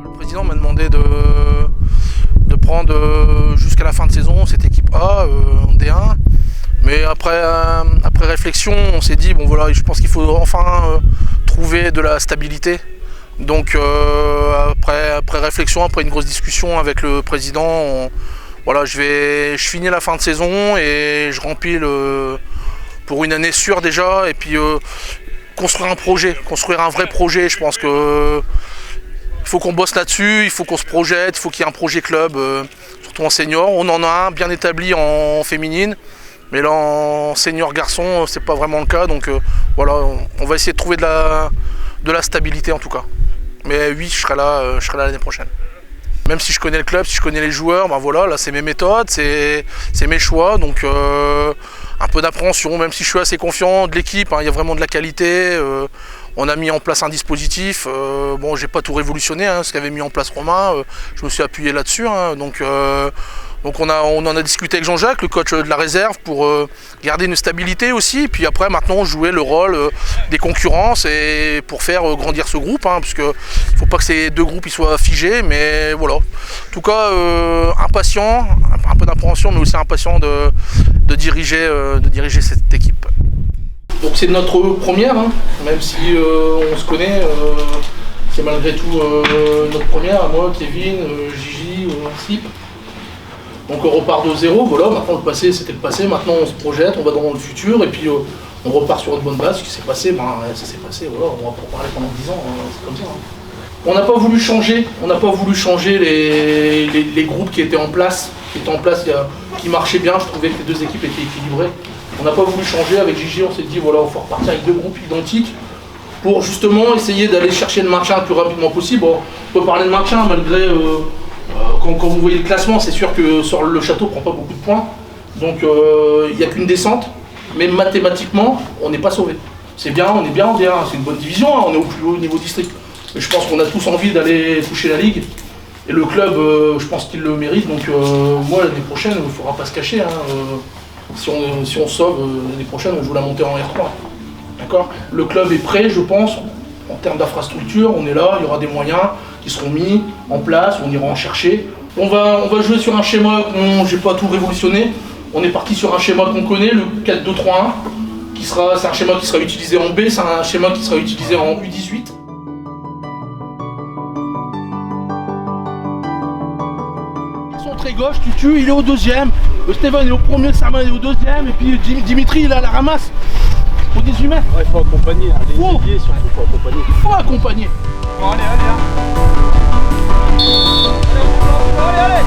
Le président m'a demandé de prendre jusqu'à la fin de saison cette équipe A en D1. Mais après réflexion, on s'est dit, bon voilà, je pense qu'il faut enfin trouver de la stabilité. Donc après réflexion, après une grosse discussion avec le président, voilà, je finis la fin de saison et je remplis pour une année sûre déjà. Et puis construire un projet, construire un vrai projet. Je pense que il faut qu'on bosse là-dessus, il faut qu'on se projette, il faut qu'il y ait un projet club, surtout en senior. On en a un bien établi en féminine, mais là en senior garçon, c'est pas vraiment le cas. Donc voilà, on va essayer de trouver de la stabilité en tout cas. Mais oui, je serai là l'année prochaine. Même si je connais le club, si je connais les joueurs, ben voilà, là c'est mes méthodes, c'est mes choix, donc un peu d'appréhension, même si je suis assez confiant de l'équipe, hein, il y a vraiment de la qualité. On a mis en place un dispositif, bon j'ai pas tout révolutionné, hein, ce qu'avait mis en place Romain, je me suis appuyé là-dessus, hein, donc on en a discuté avec Jean-Jacques, le coach de la réserve, pour garder une stabilité aussi, puis après maintenant jouer le rôle des concurrences et pour faire grandir ce groupe, hein, parce qu'il ne faut pas que ces deux groupes ils soient figés, mais voilà. En tout cas, impatient, un peu d'appréhension, mais aussi impatient de diriger cette équipe. Donc c'est notre première, hein, même si on se connaît, c'est malgré tout notre première, moi, Kevin, Gigi, Sip. Donc on repart de zéro, voilà, maintenant le passé c'était le passé, maintenant on se projette, on va dans le futur et puis on repart sur une bonne base. Ce qui s'est passé, ben ça s'est passé, voilà, on va en parler pendant 10 ans, hein, c'est comme ça. Hein. On n'a pas voulu changer, les groupes qui étaient en place, qui marchaient bien. Je trouvais que les deux équipes étaient équilibrées. On n'a pas voulu changer. Avec Gigi, on s'est dit voilà, on va repartir avec deux groupes identiques pour justement essayer d'aller chercher le maintien le plus rapidement possible. Bon, on peut parler de maintien malgré quand vous voyez le classement, c'est sûr que sur le château prend pas beaucoup de points. Donc il n'y a qu'une descente, mais mathématiquement, on n'est pas sauvé. C'est bien, on est bien en D1, c'est une bonne division, hein, on est au plus haut niveau district. Mais je pense qu'on a tous envie d'aller toucher la ligue. Et le club, je pense qu'il le mérite. Donc moi, l'année prochaine, il ne faudra pas se cacher. Hein, si on sauve, l'année prochaine, on joue la montée en R3. D'accord ? Le club est prêt, je pense, en termes d'infrastructure. On est là, il y aura des moyens qui seront mis en place, on ira en chercher. On va jouer sur un schéma, j'ai pas tout révolutionné. On est parti sur un schéma qu'on connaît, le 4-2-3-1. C'est un schéma qui sera utilisé en B, c'est un schéma qui sera utilisé en U18. Très gauche, Tutu, il est au deuxième, Steven est au premier, Saman est au deuxième, et puis Dimitri il est à la ramasse au 18 mètres. Ouais, il faut accompagner, hein. Les ailiers surtout, il faut accompagner. Il faut accompagner. Bon, allez. Allez.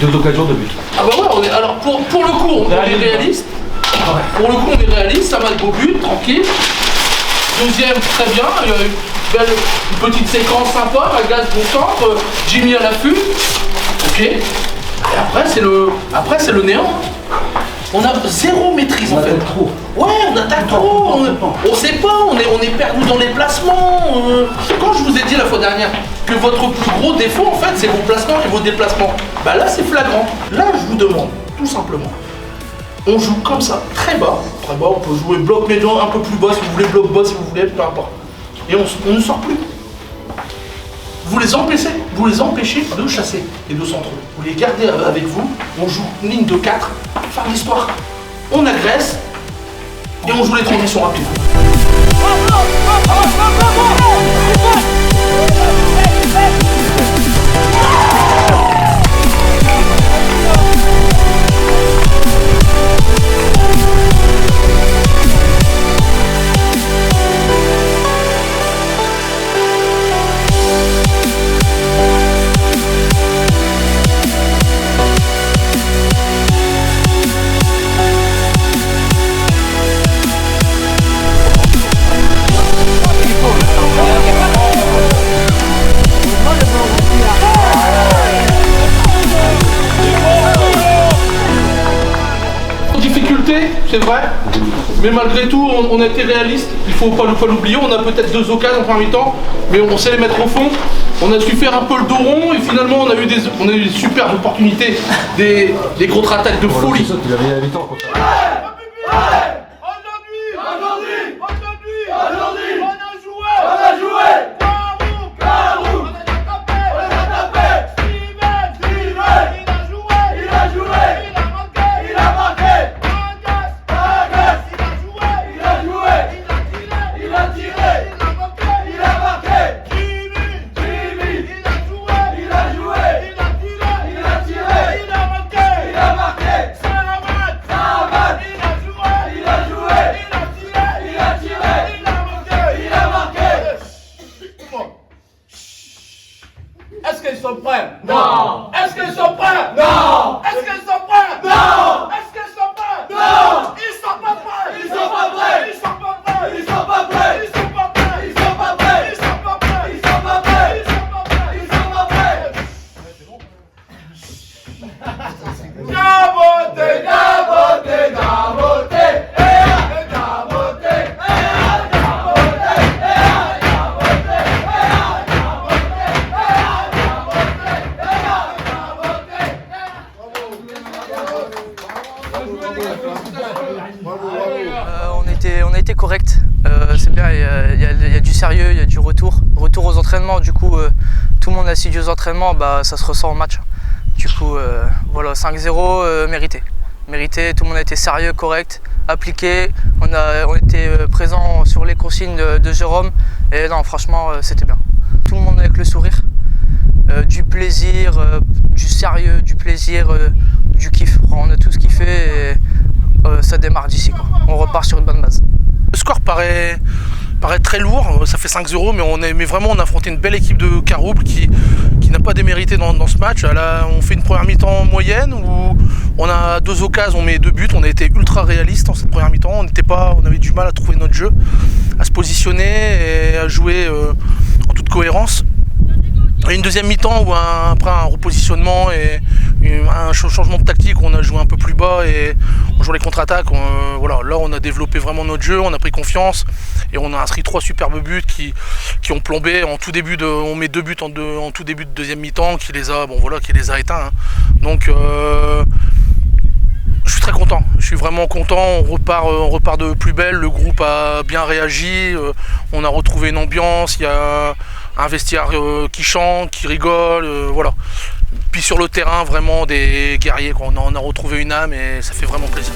Deux occasions de but. Ah bah ouais, alors pour le coup, on est réaliste. Pour le coup, on est réaliste, ça va de beau but, tranquille. Deuxième, très bien, il y a une petite séquence sympa, Magas bon centre, Jimmy à l'affût. Ok. Et après, c'est le néant. On a zéro maîtrise en fait. Trop. Ouais, on attaque trop. On sait pas, on est perdu dans les placements. Quand je vous ai dit la fois dernière que votre plus gros défaut en fait c'est vos placements et vos déplacements, bah là c'est flagrant. Là je vous demande, tout simplement, on joue comme ça, très bas, on peut jouer bloc médian un peu plus bas si vous voulez, bloc bas si vous voulez, peu importe. Et on ne sort plus. Vous les empêchez de chasser les deux centraux. Vous les gardez avec vous, on joue une ligne de 4, fin de l'histoire. On agresse et on joue les transitions rapides. c'est vrai. Mais malgré tout, on a été réaliste. Il faut pas l'oublier. On a peut-être 2 occasions en première mi-temps, mais on sait les mettre au fond. On a su faire un peu le dos rond et finalement on a eu des superbes opportunités, des contre-attaques de folie. Est-ce qu'ils sont prêts? Non! Est-ce qu'ils sont prêts? Non! Est-ce qu'ils sont prêts? Non! Est-ce qu'ils sont prêts? Non! Ils sont pas prêts! Ils sont pas prêts! Ils sont pas prêts! Ils sont pas prêts! Ils sont pas prêts! Ils sont pas prêts! Ils sont pas prêts! Ils sont pas prêts! Ils sont pas prêts! Ils sont pas prêts! Gaboté! Gaboté! Gaboté! On a été correct, c'est bien, il y a du sérieux, il y a du retour aux entraînements, du coup tout le monde assidu aux entraînements, bah, ça se ressent en match. Du coup voilà, 5-0 mérité, tout le monde a été sérieux, correct, appliqué, on était présent sur les consignes de Jérôme et non franchement c'était bien. Tout le monde avec le sourire, du plaisir, du sérieux, du plaisir, du kiff, on a tout ce kiffé et ça démarre d'ici, on repart sur une bonne base. Le score paraît très lourd, ça fait 5-0, mais vraiment on a affronté une belle équipe de Carouble qui n'a pas démérité dans ce match. Là, on fait une première mi-temps moyenne où on a 2 occasions, on met 2 buts, on a été ultra réaliste en cette première mi-temps, on avait du mal à trouver notre jeu, à se positionner et à jouer en toute cohérence. Et une deuxième mi-temps où après un repositionnement et un changement de tactique, on a joué un peu plus bas et on joue les contre-attaques. Voilà, là on a développé vraiment notre jeu, on a pris confiance et on a inscrit 3 superbes buts qui ont plombé en tout début on met 2 buts en tout début de deuxième mi-temps qui les a éteints. Hein. Donc je suis très content, je suis vraiment content, on repart de plus belle, le groupe a bien réagi, on a retrouvé une ambiance, il y a un vestiaire qui chante, qui rigole, voilà. Puis sur le terrain, vraiment des guerriers, on a retrouvé une âme et ça fait vraiment plaisir.